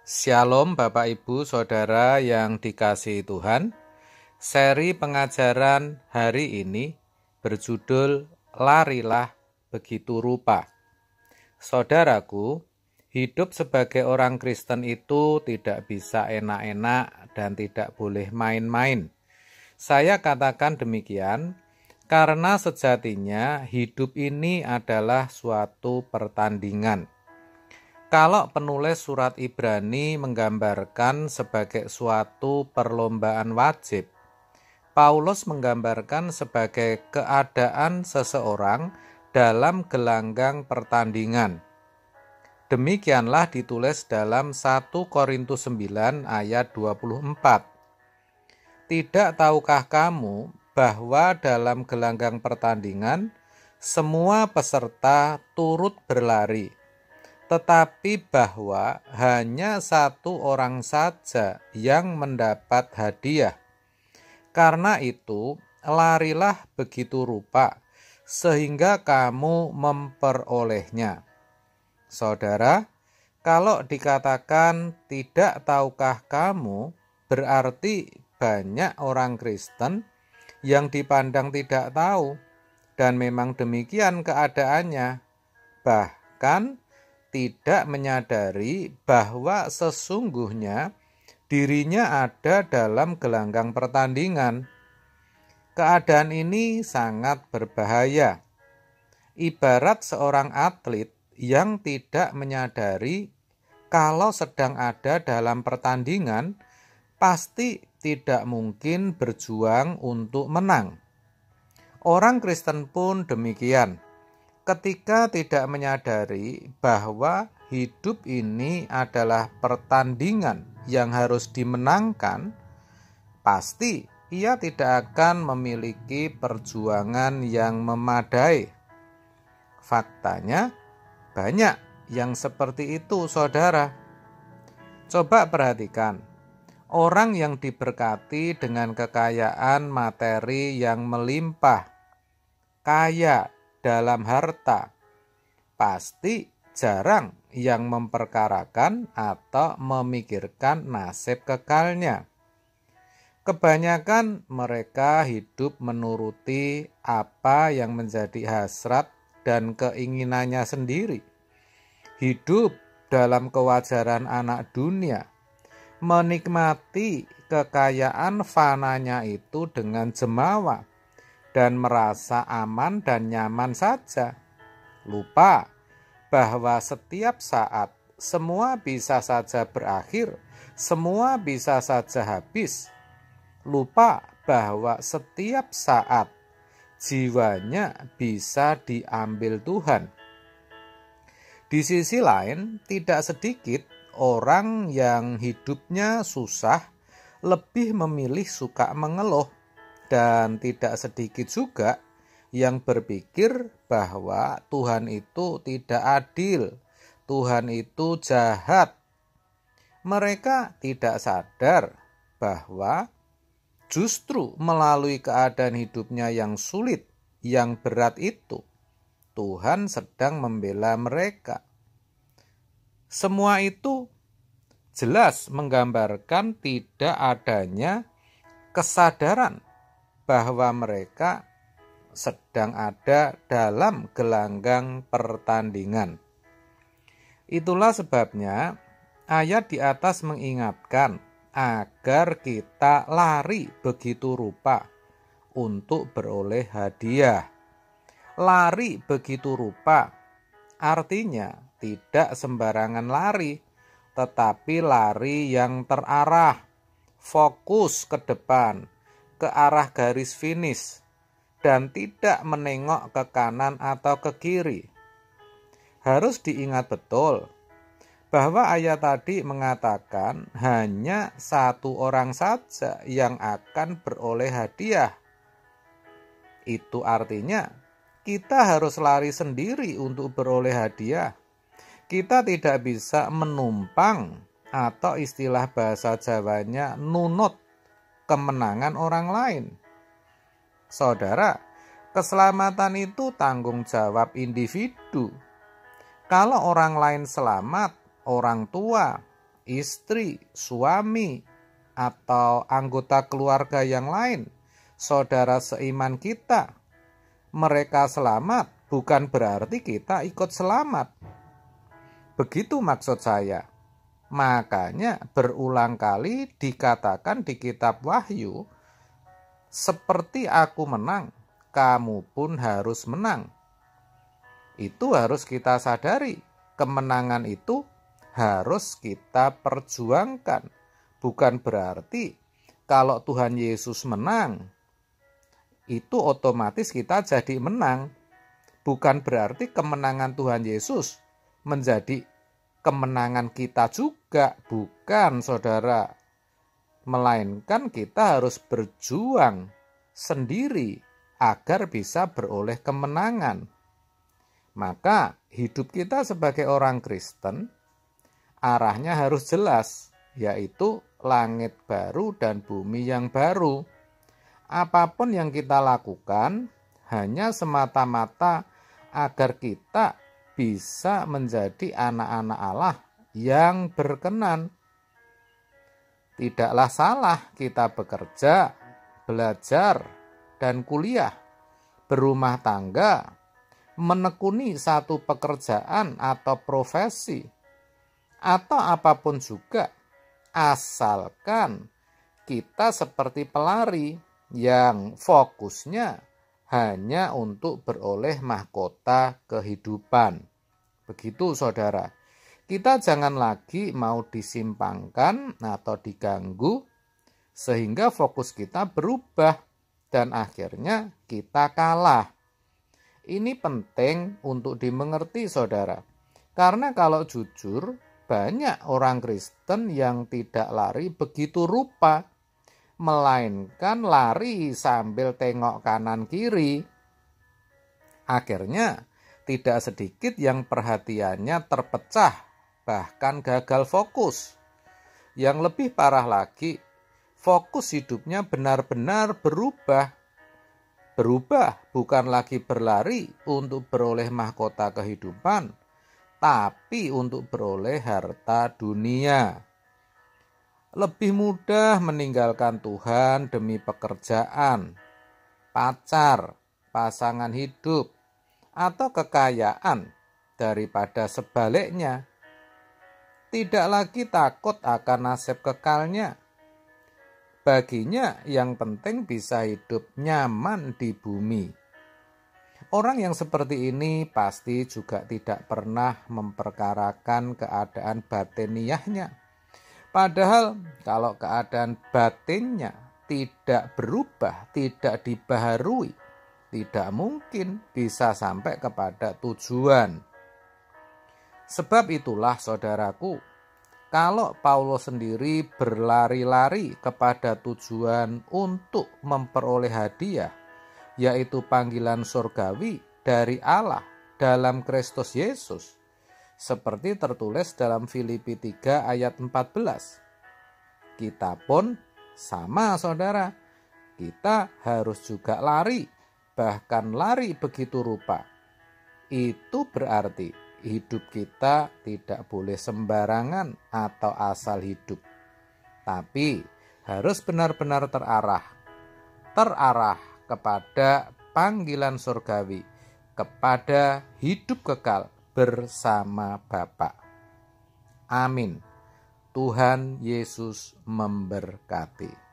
Shalom Bapak Ibu Saudara yang dikasihi Tuhan. Seri pengajaran hari ini berjudul Larilah Begitu Rupa. Saudaraku, hidup sebagai orang Kristen itu tidak bisa enak-enak dan tidak boleh main-main. Saya katakan demikian karena sejatinya hidup ini adalah suatu pertandingan. Kalau penulis surat Ibrani menggambarkan sebagai suatu perlombaan wajib, Paulus menggambarkan sebagai keadaan seseorang dalam gelanggang pertandingan. Demikianlah ditulis dalam 1 Korintus 9 ayat 24. Tidak tahukah kamu bahwa dalam gelanggang pertandingan semua peserta turut berlari, tetapi bahwa hanya satu orang saja yang mendapat hadiah. Karena itu, larilah begitu rupa, sehingga kamu memperolehnya. Saudara, kalau dikatakan tidak tahukah kamu, berarti banyak orang Kristen yang dipandang tidak tahu, dan memang demikian keadaannya. Bahkan tidak menyadari bahwa sesungguhnya dirinya ada dalam gelanggang pertandingan. Keadaan ini sangat berbahaya. Ibarat seorang atlet yang tidak menyadari kalau sedang ada dalam pertandingan, pasti tidak mungkin berjuang untuk menang. Orang Kristen pun demikian. Ketika tidak menyadari bahwa hidup ini adalah pertandingan yang harus dimenangkan, pasti ia tidak akan memiliki perjuangan yang memadai. Faktanya, banyak yang seperti itu, saudara. Coba perhatikan, orang yang diberkati dengan kekayaan materi yang melimpah, kaya dalam harta, pasti jarang yang memperkarakan atau memikirkan nasib kekalnya. Kebanyakan mereka hidup menuruti apa yang menjadi hasrat dan keinginannya sendiri. Hidup dalam kewajaran anak dunia, menikmati kekayaan fananya itu dengan jemawa dan merasa aman dan nyaman saja. Lupa bahwa setiap saat semua bisa saja berakhir, semua bisa saja habis. Lupa bahwa setiap saat jiwanya bisa diambil Tuhan. Di sisi lain, tidak sedikit orang yang hidupnya susah lebih memilih suka mengeluh. Dan tidak sedikit juga yang berpikir bahwa Tuhan itu tidak adil, Tuhan itu jahat. Mereka tidak sadar bahwa justru melalui keadaan hidupnya yang sulit, yang berat itu, Tuhan sedang membela mereka. Semua itu jelas menggambarkan tidak adanya kesadaran bahwa mereka sedang ada dalam gelanggang pertandingan. Itulah sebabnya ayat di atas mengingatkan agar kita lari begitu rupa untuk beroleh hadiah. Lari begitu rupa artinya tidak sembarangan lari, tetapi lari yang terarah, fokus ke depan, ke arah garis finish, dan tidak menengok ke kanan atau ke kiri. Harus diingat betul bahwa ayat tadi mengatakan hanya satu orang saja yang akan beroleh hadiah. Itu artinya kita harus lari sendiri untuk beroleh hadiah. Kita tidak bisa menumpang atau istilah bahasa Jawanya nunut kemenangan orang lain. Saudara, keselamatan itu tanggung jawab individu. Kalau orang lain selamat, orang tua, istri, suami, atau anggota keluarga yang lain, saudara seiman kita, mereka selamat, bukan berarti kita ikut selamat. Begitu maksud saya. Makanya berulang kali dikatakan di kitab Wahyu, seperti aku menang, kamu pun harus menang. Itu harus kita sadari. Kemenangan itu harus kita perjuangkan. Bukan berarti kalau Tuhan Yesus menang, itu otomatis kita jadi menang. Bukan berarti kemenangan Tuhan Yesus menjadi kemenangan kita juga. Bukan, saudara. Melainkan kita harus berjuang sendiri agar bisa beroleh kemenangan. Maka hidup kita sebagai orang Kristen arahnya harus jelas, yaitu langit baru dan bumi yang baru. Apapun yang kita lakukan hanya semata-mata agar kita bisa menjadi anak-anak Allah yang berkenan. Tidaklah salah kita bekerja, belajar, dan kuliah, berumah tangga, menekuni satu pekerjaan atau profesi, atau apapun juga, asalkan kita seperti pelari yang fokusnya hanya untuk beroleh mahkota kehidupan. Begitu, saudara. Kita jangan lagi mau disimpangkan atau diganggu sehingga fokus kita berubah dan akhirnya kita kalah. Ini penting untuk dimengerti, saudara. Karena kalau jujur, banyak orang Kristen yang tidak lari begitu rupa, melainkan lari sambil tengok kanan kiri. Akhirnya tidak sedikit yang perhatiannya terpecah, bahkan gagal fokus. Yang lebih parah lagi, fokus hidupnya benar-benar berubah. Berubah bukan lagi berlari untuk beroleh mahkota kehidupan, tapi untuk beroleh harta dunia. Lebih mudah meninggalkan Tuhan demi pekerjaan, pacar, pasangan hidup, atau kekayaan daripada sebaliknya. Tidak lagi takut akan nasib kekalnya. Baginya yang penting bisa hidup nyaman di bumi. Orang yang seperti ini pasti juga tidak pernah memperkarakan keadaan batiniahnya. Padahal kalau keadaan batinnya tidak berubah, tidak dibaharui, tidak mungkin bisa sampai kepada tujuan. Sebab itulah, saudaraku, kalau Paulus sendiri berlari-lari kepada tujuan untuk memperoleh hadiah, yaitu panggilan surgawi dari Allah dalam Kristus Yesus, seperti tertulis dalam Filipi 3 ayat 14. Kita pun sama, saudara. Kita harus juga lari, bahkan lari begitu rupa. Itu berarti hidup kita tidak boleh sembarangan atau asal hidup. Tapi harus benar-benar terarah kepada panggilan surgawi, kepada hidup kekal bersama Bapa. Amin. Tuhan Yesus memberkati.